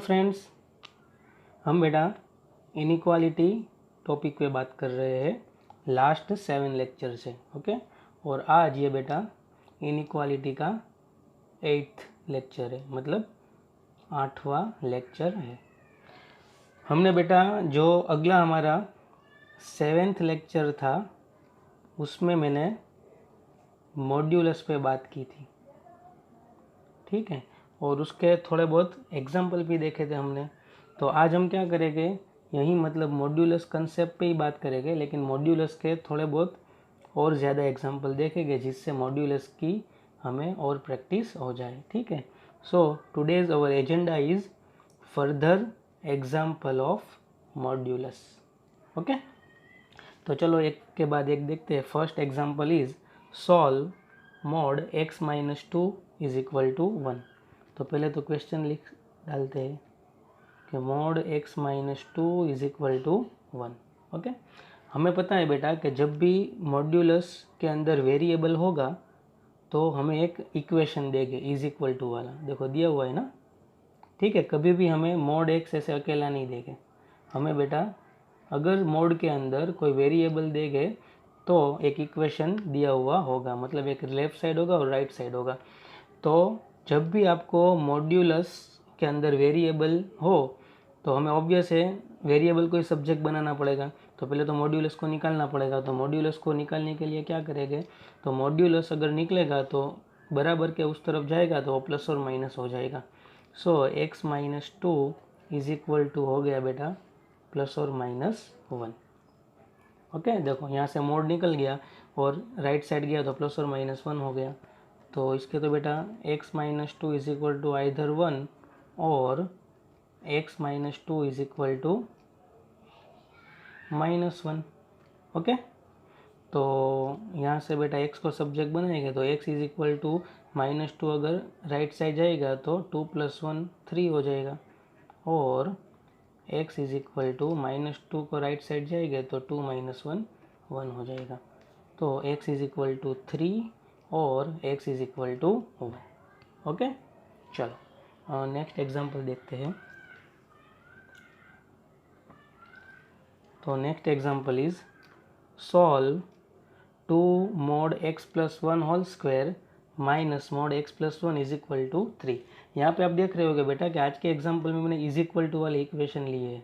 Friends, हम बेटा inequality topic पे बात कर रहे हैं लास्ट 7 लेक्चर से। ओके, और आज ये बेटा इनइक्वालिटी का 8th लेक्चर है, मतलब 8वां लेक्चर है। हमने बेटा जो अगला हमारा 7th लेक्चर था उसमें मैंने मॉड्यूलस पे बात की थी, ठीक है, और उसके थोड़े बहुत एग्जाम्पल भी देखे थे हमने। तो आज हम क्या करेंगे, यही मतलब मॉड्यूलस कंसेप्ट पे ही बात करेंगे, लेकिन मॉड्यूलस के थोड़े बहुत और ज़्यादा एग्जाम्पल देखेंगे जिससे मॉड्यूलस की हमें और प्रैक्टिस हो जाए, ठीक है। So today's our agenda is further example of modulus. Okay, तो चलो एक के बाद एक देखते हैं। First example is solve mod x minus 2 is equal to 1। तो पहले तो क्वेश्चन लिख डालते हैं कि mod x minus 2 is equal to 1। Okay, हमें पता है बेटा कि जब भी मॉड्यूलस के अंदर वेरिएबल होगा तो हमें एक इक्वेशन देंगे इज इक्वल टू वाला, देखो दिया हुआ है ना, ठीक है। कभी भी हमें मॉड x ऐसे अकेला नहीं देंगे, हमें बेटा अगर मॉड के अंदर कोई वेरिएबल देंगे तो एक इक्वेशन दिया हुआ होगा, मतलब एक लेफ्ट साइड होगा और राइट साइड होगा। तो जब भी आपको मॉड्यूलस के अंदर वेरिएबल हो तो हमें ऑब्वियस है वेरिएबल को ही सब्जेक्ट बनाना पड़ेगा, तो पहले तो मॉड्यूलस को निकालना पड़ेगा। तो मॉड्यूलस को निकालने के लिए क्या करेंगे, तो मॉड्यूलस अगर निकलेगा तो बराबर के उस तरफ जाएगा तो वो प्लस और माइनस हो जाएगा। So x minus 2 is equal to हो गया बेटा प्लस और माइनस 1। ओके, देखो यहाँ से मोड निकल गया और राइट साइड गया तो प्लस और माइनस 1 हो गया। तो इसके तो बेटा x minus 2 is equal to either 1 और x minus 2 is equal to minus 1। Okay, तो यहाँ से बेटा x को सब्जेक्ट बनाएंगे तो x is equal to minus 2 अगर राइट साइड जाएगा तो 2 प्लस 1 3 हो जाएगा, और x is equal to minus 2 को राइट साइड जाएगा तो 2 माइनस 1 1 हो जाएगा। तो x इज इक्वल टू 3 और x is equal to 1। Okay, चलो नेक्स्ट एग्जांपल देखते हैं। तो next example is solve 2 mod x plus 1 whole square minus mod x plus 1 is equal to 3। यहाँ पे आप देख रहे होगे बेटा कि आज के एग्जाम्पल में मैंने इज इक्वल टू वाली इक्वेशन ली है,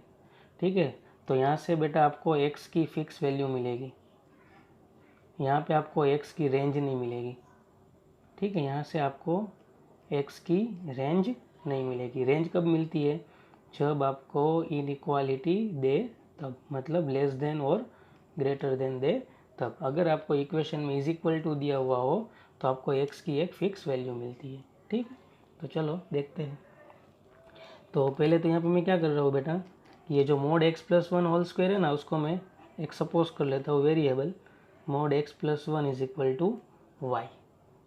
ठीक है। तो यहाँ से बेटा आपको x की फिक्स वैल्यू मिलेगी, यहाँ पे आपको x की रेंज नहीं मिलेगी, ठीक है। यहाँ से आपको x की रेंज नहीं मिलेगी। रेंज कब मिलती है, जब आपको इनइक्वालिटी दे तब, मतलब लेस देन और ग्रेटर देन दे तब। अगर आपको इक्वेशन में इज इक्वल टू दिया हुआ हो तो आपको x की एक फिक्स वैल्यू मिलती है, ठीक है। तो चलो देखते हैं। तो पहले तो यहाँ पे मैं क्या कर रहा हूँ बेटा, ये जो mod x plus 1 whole square है ना, उसको मैं एक सपोज कर लेता हूँ variable mod x plus 1 is equal to y.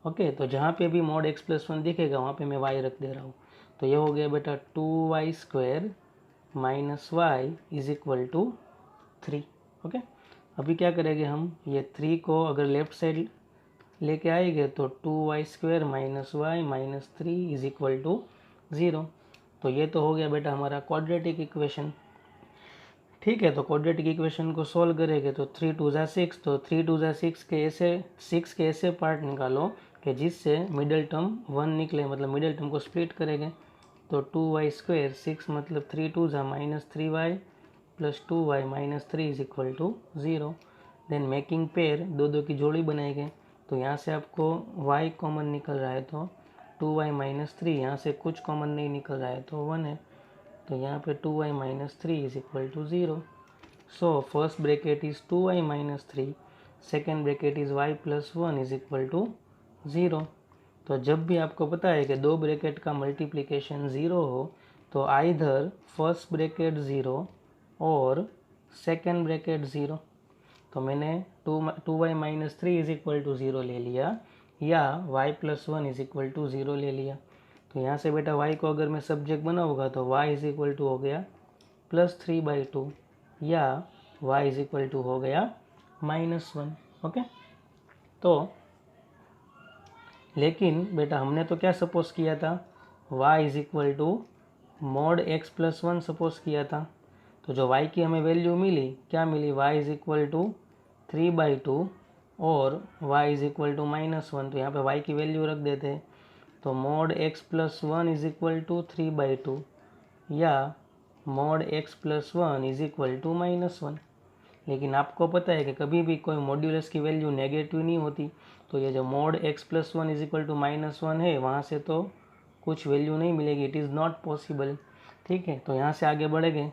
Okay, तो जहाँ पे भी मोड x प्लस 1 दिखेगा वहाँ पे मैं y रख दे रहा हूँ। तो ये हो गया बेटा 2y square minus y is equal to 3। Okay, अभी क्या करेंगे हम, ये 3 को अगर लेफ्ट साइड लेके आएंगे तो 2y square minus y minus 3 is equal to 0। तो ये तो हो गया बेटा हमारा क्वाड्रेटिक इक्वेशन, ठीक है। तो क्वाड्रेटिक इक्वेशन को सॉल्व करेंगे तो 3 2 ज़ा 6, तो 3 2 ज़ा 6 के ऐसे पार्ट निकालो कि जिससे मिडल टर्म 1 निकले, मतलब मिडल टर्म को स्प्लिट करेंगे। तो 2y स्क्वायर 6 मतलब 3 2 ज़ा minus 3y plus 2y minus 3 is equal to 0। Then making pair, दो दो की जोड़ी बनाएंगे। तो यहाँ से आपको y कॉमन निकल रहा है तो 2y माइनस 3, यहाँ से कुछ कॉमन नहीं निकल रहा है तो 1 है, तो यहाँ पे 2y minus 3 is equal to 0। So first bracket is 2y minus 3, second bracket is y plus 1 is equal to 0। तो जब भी आपको पता है कि दो ब्रैकेट का मल्टीप्लिकेशन 0 हो तो आइदर फर्स्ट ब्रैकेट 0 और सेकेंड ब्रैकेट 0। तो मैंने 2y minus 3 is equal to 0 ले लिया या y plus 1 is equal to 0 ले लिया। तो यहाँ से बेटा y को अगर मैं सब्जेक्ट बनाऊंगा तो y इज इक्वल टू हो गया प्लस 3/2 या y इज इक्वल टू हो गया माइनस 1। ओके, तो लेकिन बेटा हमने तो क्या सपोज किया था, y is equal to mod x plus one suppose किया था, तो जो y की हमें वैल्यू मिली, क्या मिली, y इज इक्वल टू 3/2 और y इज इक्वल टू -1। तो यहाँ पे y की वैल्यू रख देते हैं, तो mod x plus one is equal to 3/2 या mod x plus one is equal to -1। लेकिन आपको पता है कि कभी भी कोई मॉड्यूलस की वैल्यू नेगेटिव नहीं होती, तो ये जो mod x plus one is equal to -1 है, वहाँ से तो कुछ वैल्यू नहीं मिलेगी, इट इज़ नॉट पॉसिबल। ठीक है, तो यहाँ से आगे बढ़ेंगे,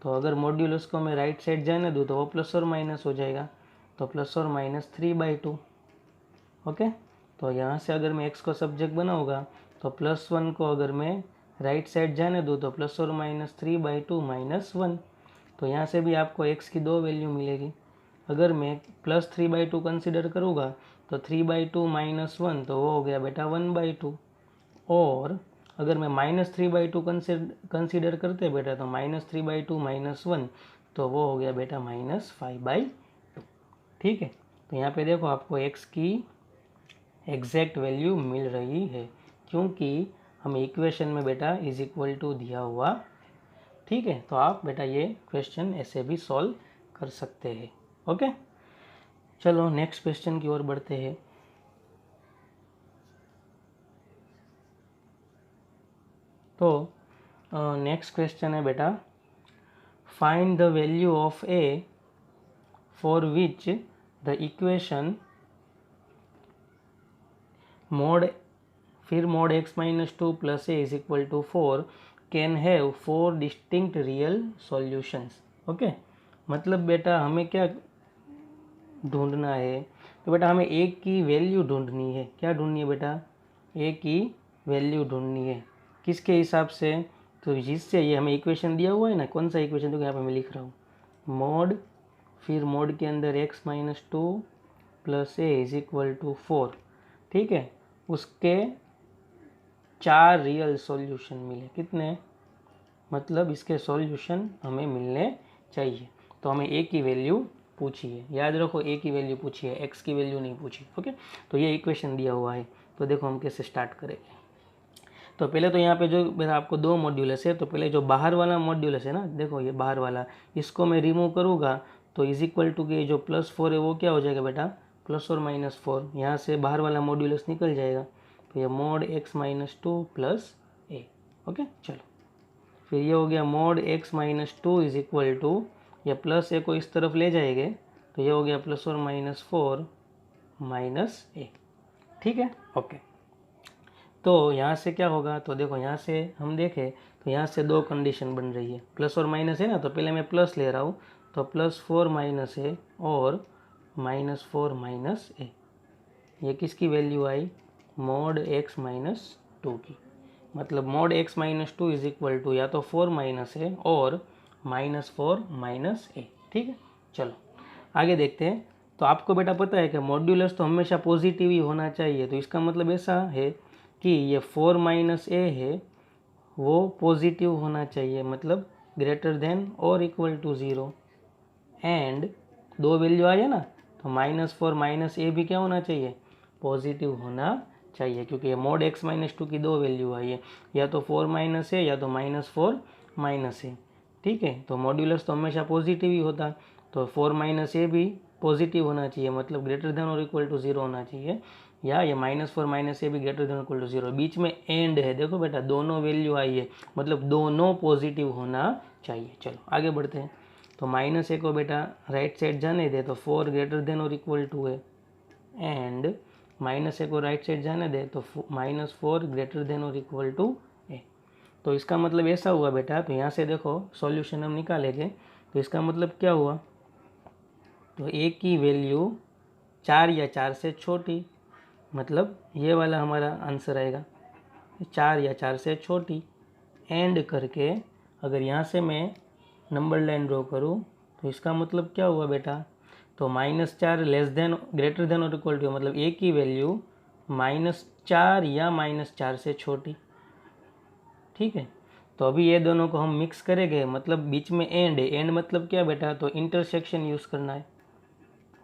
तो अगर मॉड्यूलस को मैं राइट साइड जाने दूँ तो वो प्लस और माइनस हो जाएगा, तो प्लस और माइनस 3/2। ओके, तो यहाँ से अगर मैं x को सब्जेक्ट बनाऊँगा तो +1 को अगर मैं राइट साइड जाने दूँ तो प्लस और माइनस 3/2 -1। तो यहाँ से भी आपको x की दो वैल्यू मिलेगी। अगर मैं +3/2 कंसिडर करूँगा तो 3/2 -1, तो वो हो गया बेटा 1/2। और अगर मैं -3/2 कंसिडर करते बेटा, तो -3/2 -1, तो वो हो गया बेटा -5/2। ठीक है, तो यहाँ पे देखो आपको x की एग्जैक्ट वैल्यू मिल रही है, क्योंकि हमें इक्वेशन में बेटा इज इक्वल टू दिया हुआ। ठीक है, तो आप बेटा ये क्वेश्चन ऐसे भी सॉल्व कर सकते हैं। ओके, चलो नेक्स्ट क्वेश्चन की ओर बढ़ते हैं। तो नेक्स्ट क्वेश्चन है बेटा, find the value of a for which the equation mod फिर mod x minus 2 plus a is equal to 4 can have 4 distinct real solutions. Okay, मतलब बेटा हमें क्या ढूंढना है, तो बेटा हमें a की वैल्यू ढूंढनी है। क्या ढूंढनी है बेटा, a की वैल्यू ढूंढनी है। किसके हिसाब से, तो जिससे ये हमें इक्वेशन दिया हुआ है ना, कौन सा इक्वेशन, तो यहाँ पे मैं लिख रहा हूँ मॉड, फिर मॉड के अंदर x minus 2 plus a is equal to 4। ठीक है, उसके 4 रियल सॉल्यूशन मिले। कितने, मतलब इसके सॉल्यूशन हमें मिलने चाहिए। तो हमें a की वैल्यू पूछी है, याद रखो a की वैल्यू पूछी है, x की वैल्यू नहीं पूछी। ओके, तो ये इक्वेशन दिया हुआ है। तो देखो हम कैसे स्टार्ट करेंगे। तो पहले तो यहाँ पे जो मेरा आपको दो मॉड्यूलस है, तो पहले जो बाहर वाला मॉड्यूलस है ना, देखो ये बाहर वाला, इसको मैं रिमूव करूँगा तो इज इक्वल टू के जो +4 है वो क्या हो जाएगा बेटा, प्लस और -4। यहाँ से बाहर वाला मॉड्यूलस निकल जाएगा, तो ये mod x minus 2 plus a. Okay, चलो फिर ये हो गया mod x minus 2 is equal to, या प्लस ए को इस तरफ ले जाएंगे तो ये हो गया प्लस और -4 माइनस ए। ठीक है, ओके। तो यहाँ से क्या होगा, तो देखो यहाँ से हम देखें तो यहाँ से दो कंडीशन बन रही है, प्लस और माइनस है ना, तो पहले मैं प्लस ले रहा हूँ, तो +4 माइनस ए और -4 माइनस ए, ये किसकी वैल्यू आई, मॉड x माइनस 2 की। मतलब mod x minus 2 is equal to या तो 4 माइनस ए और -4 माइनस ए। ठीक है, चलो आगे देखते हैं। तो आपको बेटा पता है कि मॉड्यूलस तो हमेशा पॉजिटिव ही होना चाहिए, तो इसका मतलब ऐसा है कि ये 4 माइनस ए है वो पॉजिटिव होना चाहिए, मतलब ग्रेटर देन और इक्वल टू 0। एंड दो वैल्यू आ जाए ना, तो -4 माइनस ए भी क्या होना चाहिए, पॉजिटिव होना चाहिए, क्योंकि ये मॉड x माइनस 2 की दो वैल्यू आई है, या तो 4 माइनस ए या तो -4 माइनस ए। ठीक है, तो मॉड्यूलस तो हमेशा पॉजिटिव ही होता, तो 4 माइनस ए भी पॉजिटिव होना चाहिए, मतलब ग्रेटर देन और इक्वल टू 0 होना चाहिए, या ये -4 माइनस ए भी ग्रेटर देन इक्वल टू 0। बीच में एंड है, देखो बेटा दोनों वैल्यू आई है, मतलब दोनों पॉजिटिव होना चाहिए। चलो आगे बढ़ते हैं। तो माइनस ए को बेटा राइट साइड जाने दे, तो 4 ग्रेटर देन और इक्वल टू है, एंड माइनस ए को राइट साइड जाने दे तो -4 ग्रेटर देन और इक्वल टू ए। तो इसका मतलब ऐसा हुआ बेटा, तो यहाँ से देखो सॉल्यूशन हम निकालेंगे, तो इसका मतलब क्या हुआ, तो ए की वैल्यू 4 या 4 से छोटी, मतलब ये वाला हमारा आंसर आएगा 4 या 4 से छोटी। एंड करके अगर यहाँ से मैं नंबर लाइन ड्रॉ करूँ तो इसका मतलब क्या हुआ बेटा, तो -4 लेस देन ग्रेटर देन और इक्वल टू, मतलब ए की वैल्यू -4 या -4 से छोटी। ठीक है, तो अभी ये दोनों को हम मिक्स करेंगे, मतलब बीच में एंड है, एंड मतलब क्या बेटा, तो इंटरसेक्शन यूज़ करना है।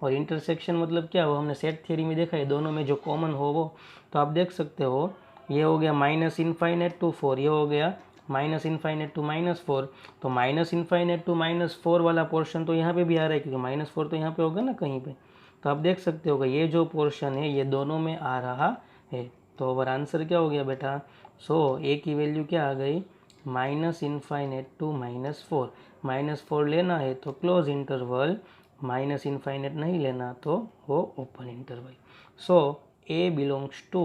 और इंटरसेक्शन मतलब क्या हो, हमने सेट थ्योरी में देखा है, दोनों में जो कॉमन हो वो, तो आप देख सकते हो ये हो गया -∞ to 4, ये हो गया माइनस इनफाइनेट टू -4, तो माइनस इनफाइनेट टू -4 वाला पोर्शन तो यहाँ पे भी आ रहा है, क्योंकि -4 तो यहाँ पे होगा ना कहीं पे। तो आप देख सकते हो ये जो पोर्शन है ये दोनों में आ रहा है। तो ओवर आंसर क्या हो गया बेटा? सो ए की वैल्यू क्या आ गई? Minus infinite to -4। -4 लेना है तो क्लोज इंटरवल, माइनस इनफाइनेट नहीं लेना तो वो open interval. So a belongs to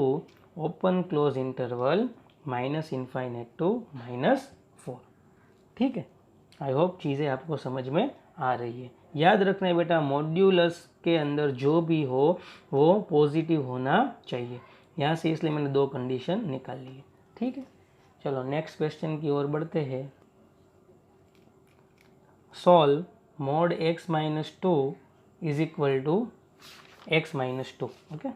open close interval minus infinite to -4। ठीक है, आई होप चीज़ें आपको समझ में आ रही है। याद रखना है बेटा, मॉड्यूलस के अंदर जो भी हो वो पॉजिटिव होना चाहिए। यहाँ से इसलिए मैंने 2 कंडीशन निकाल ली है। ठीक है, चलो नेक्स्ट क्वेश्चन की ओर बढ़ते हैं। Solve mod x minus 2 is equal to x minus 2। Okay,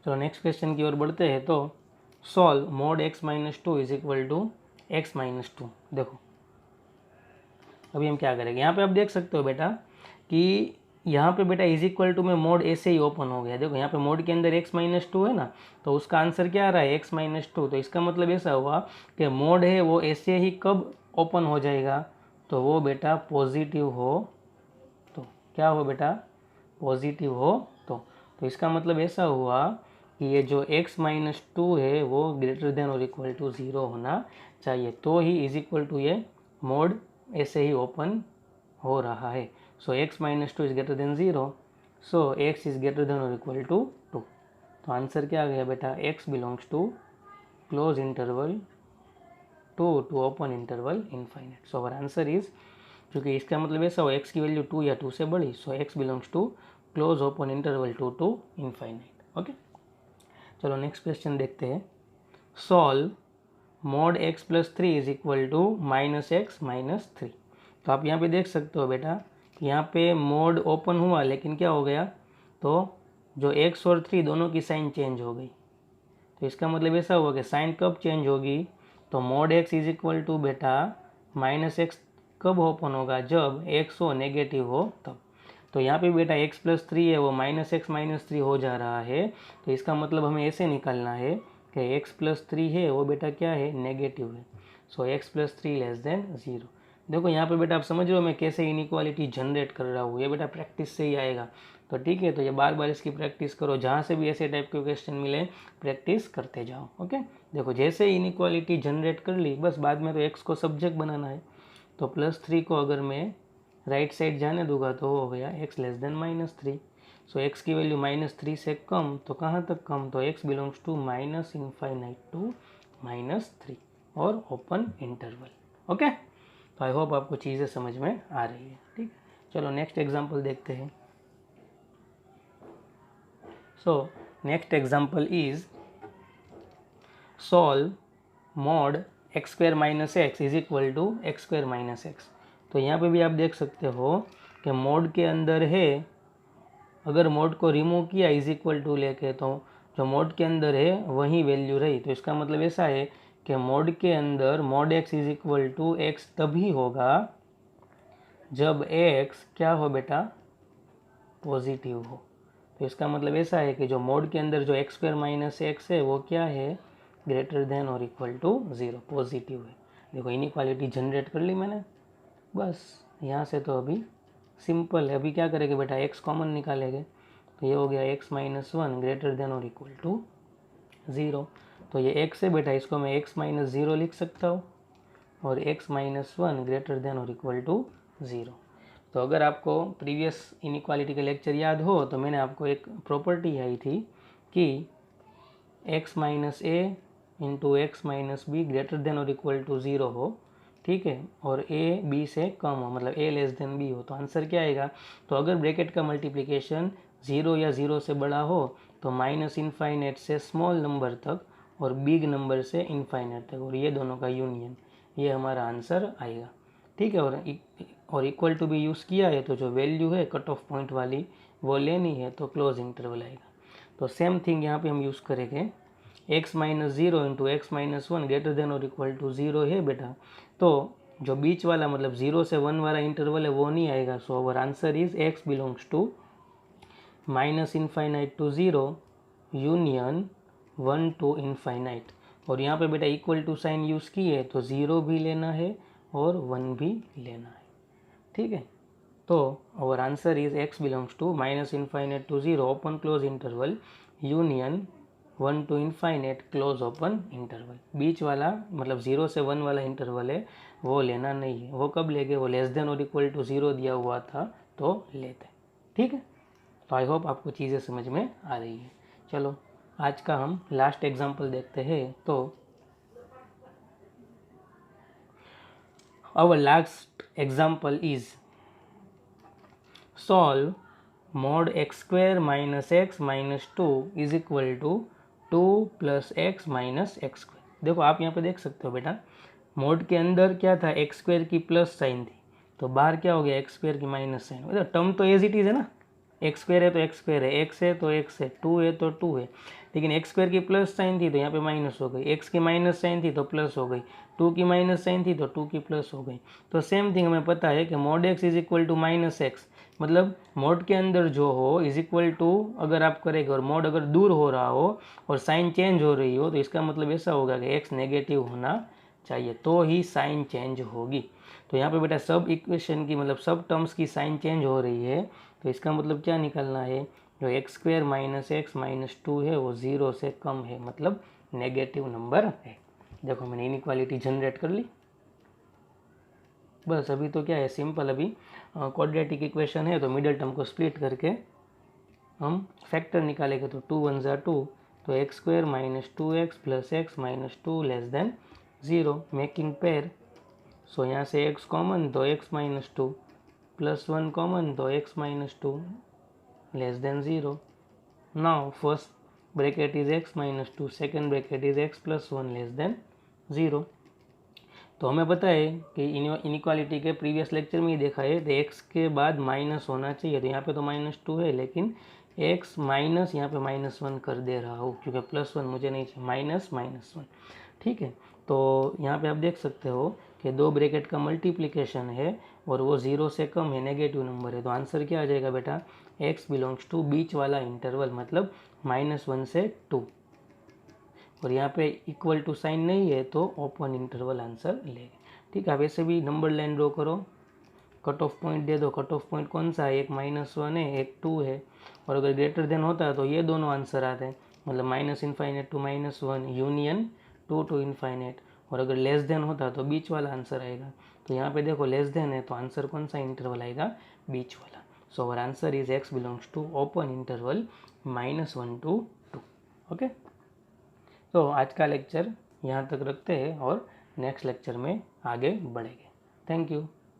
चलो नेक्स्ट क्वेश्चन की ओर बढ़ते हैं। तो solve mod x minus 2 is equal to x minus 2। देखो अभी हम क्या करेंगे, यहाँ पे आप देख सकते हो बेटा कि यहाँ पे बेटा इज इक्वल टू में मोड ऐसे ही ओपन हो गया। देखो यहाँ पे मोड के अंदर x-2 है ना, तो उसका आंसर क्या आ रहा है? x-2। तो इसका मतलब ऐसा हुआ कि मोड है वो ऐसे ही कब ओपन हो जाएगा? तो वो बेटा पॉजिटिव हो तो। क्या हो बेटा? पॉजिटिव हो तो इसका मतलब ऐसा हुआ कि ये जो x-2 है वो ग्रेटर देन और इक्वल टू 0 होना चाहिए, तो ही इज इक्वल टू ये मोड ऐसे ही ओपन हो रहा है। So x-2 is greater than 0, so x is greater than और इक्वल टू 2। तो आंसर क्या आ गया बेटा? x belongs to close interval 2 to open interval infinite. So our answer is, क्योंकि इसका मतलब ऐसा हो x की वैल्यू 2 या 2 से बड़ी, so x belongs to close open interval 2 to infinite. Okay, चलो नेक्स्ट क्वेश्चन देखते हैं। Solve mod x plus 3 is equal to -x -3। तो आप यहाँ पे देख सकते हो बेटा कि यहाँ पे मोड ओपन हुआ लेकिन क्या हो गया? तो जो x और 3 दोनों की साइन चेंज हो गई। तो इसका मतलब ऐसा हुआ कि साइन कब चेंज होगी? तो mod x is equal to बेटा -x कब ओपन होगा? जब x हो नेगेटिव हो तब। तो यहाँ पे बेटा x प्लस 3 है वो -x -3 हो जा रहा है। तो इसका मतलब हमें ऐसे निकालना है कि x प्लस 3 है वो बेटा क्या है? नेगेटिव है। सो x प्लस 3 लेस देन 0। देखो यहाँ पे बेटा आप समझ रहे हो मैं कैसे इनइक्वालिटी जनरेट कर रहा हूँ, ये बेटा प्रैक्टिस से ही आएगा। तो ठीक है, तो ये बार बार इसकी प्रैक्टिस करो, जहाँ से भी ऐसे टाइप के क्वेश्चन मिले प्रैक्टिस करते जाओ। ओके, देखो जैसे इनइक्वालिटी जनरेट कर ली, बस बाद में तो x को सब्जेक्ट बनाना है। तो +3 को अगर मैं राइट साइड जाने दूंगा तो हो गया x less than -3। So x की वैल्यू -3 से कम, तो कहाँ तक कम? तो x belongs to minus infinite to -3 और ओपन इंटरवल। ओके, तो आई होप आपको चीज़ें समझ में आ रही है। ठीक, चलो नेक्स्ट एग्जांपल देखते हैं। So next example is solve mod x² - x is equal to x² - x। तो यहाँ पे भी आप देख सकते हो कि मोड के अंदर है, अगर मोड को रिमूव किया इज इक्वल टू लेके तो जो मोड के अंदर है वही वैल्यू रही। तो इसका मतलब ऐसा है कि मोड के अंदर mod x is equal to x तभी होगा जब x क्या हो बेटा? पॉजिटिव हो। तो इसका मतलब ऐसा है कि जो मोड के अंदर जो x² - x है वो क्या है? ग्रेटर देन और इक्वल टू 0, पॉजिटिव है। देखो इनइक्वालिटी जनरेट कर ली मैंने, बस यहाँ से तो अभी सिंपल है। अभी क्या करेंगे बेटा? x कॉमन निकालेंगे, तो ये हो गया x - 1 ग्रेटर देन और इक्वल टू 0। तो ये x है बेटा, इसको मैं x - 0 लिख सकता हूँ और x - 1 ग्रेटर देन और इक्वल टू 0। तो अगर आपको प्रीवियस इनइक्वालिटी का लेक्चर याद हो तो मैंने आपको एक प्रॉपर्टी आई थी कि x - a into x - b greater than और इक्वल टू 0 हो, ठीक है, और a b से कम हो, मतलब a लेस देन b हो, तो आंसर क्या आएगा? तो अगर ब्रैकेट का मल्टीप्लिकेशन 0 या 0 से बड़ा हो तो माइनस इनफाइनाइट से स्मॉल नंबर तक और बिग नंबर से इनफाइनाइट तक, और ये दोनों का यूनियन, ये हमारा आंसर आएगा। ठीक है, और इक्वल टू भी यूज़ किया है तो जो वैल्यू है कट ऑफ पॉइंट वाली वो लेनी है तो क्लोज इंटरवल आएगा। तो सेम थिंग यहाँ पे हम यूज़ करेंगे, x - 0 into x - 1 greater than और इक्वल टू 0 है बेटा, तो जो बीच वाला मतलब 0 से 1 वाला इंटरवल है वो नहीं आएगा। So our answer is x belongs to minus infinite to 0 union 1 to infinite. और यहाँ पे बेटा इक्वल टू साइन यूज़ किए तो 0 भी लेना है और 1 भी लेना है, ठीक है। तो our answer is x belongs to minus infinite to 0 open close interval union 1 to infinite close open interval. बीच वाला मतलब 0 से 1 वाला इंटरवल है वो लेना नहीं है। वो कब लेंगे, वो लेस देन और इक्वल टू 0 दिया हुआ था तो लेते हैं, ठीक है। तो आई होप आपको चीज़ें समझ में आ रही है। चलो आज का हम लास्ट एग्जाम्पल देखते हैं। तो our last example is solve mod x square minus x minus 2 is equal to 2 plus x minus x square। देखो आप यहाँ पे देख सकते हो बेटा, मोड के अंदर क्या था, एक्स स्क्वायर की प्लस साइन थी, तो बाहर क्या हो गया, एक्स स्क्वायर की माइनस साइन। टर्म तो एज इट इज है ना, एक्स स्क्वायर है तो एक्स स्क्वायर है, एक्स है तो एक्स है, टू है तो टू है। लेकिन एक्स स्क्वायर की प्लस साइन थी तो यहाँ पे माइनस हो गई, एक्स की माइनस साइन थी तो प्लस हो गई, टू की माइनस साइन थी तो टू की प्लस हो गई। तो सेम थिंग हमें पता है कि mod x is equal to minus x, मतलब मोड के अंदर जो हो इज इक्वल टू अगर आप करेंगे और मोड अगर दूर हो रहा हो और साइन चेंज हो रही हो तो इसका मतलब ऐसा होगा कि एक्स नेगेटिव होना चाहिए तो ही साइन चेंज होगी। तो यहाँ पे बेटा सब इक्वेशन की मतलब सब टर्म्स की साइन चेंज हो रही है, तो इसका मतलब क्या निकलना है, जो x square minus x minus 2 है वो 0 से कम है, मतलब नेगेटिव नंबर है। देखो मैंने इनइक्वालिटी जनरेट कर ली। बस अभी तो क्या है, सिंपल अभी क्वाड्रेटिक इक्वेशन है तो मिडिल टर्म को स्प्लिट करके हम फैक्टर निकालेंगे। तो 2 1 ज़ा 2, तो x square minus 2x plus x minus 2 less than 0 making pair. So यहाँ से x कॉमन तो x माइनस 2 प्लस 1 कॉमन तो x minus 2 less than 0। Now first bracket is x minus 2, second bracket is x plus 1 less than 0। तो हमें पता है कि inequality के प्रीवियस लेक्चर में ही देखा है तो x के बाद माइनस होना चाहिए, तो यहाँ पे तो माइनस 2 है लेकिन x माइनस यहाँ पे माइनस 1 कर दे रहा हूँ क्योंकि प्लस 1 मुझे नहीं चाहिए, माइनस माइनस 1, ठीक है। तो यहाँ पे आप देख सकते हो कि दो ब्रैकेट का मल्टीप्लिकेशन है और वो 0 से कम है, नेगेटिव नंबर है। तो आंसर क्या आ जाएगा बेटा, x बिलोंग्स टू बीच वाला इंटरवल मतलब -1 से 2, और यहाँ पे इक्वल टू साइन नहीं है तो ओपन इंटरवल आंसर लेंगे, ठीक है। वैसे भी नंबर लाइन ड्रॉ करो, कट ऑफ पॉइंट दे दो। कट ऑफ पॉइंट कौन सा है, एक -1 है एक 2 है, और अगर ग्रेटर देन होता है तो ये दोनों आंसर आते हैं, मतलब minus infinite to -1 union 2 to infinite, और अगर लेस देन होता तो बीच वाला आंसर आएगा। तो यहाँ पे देखो लेस देन है तो आंसर कौन सा इंटरवल आएगा, बीच वाला। So our answer is x belongs to open interval -1 to 2। Okay, तो आज का लेक्चर यहाँ तक रखते हैं और नेक्स्ट लेक्चर में आगे बढ़ेंगे। Thank you.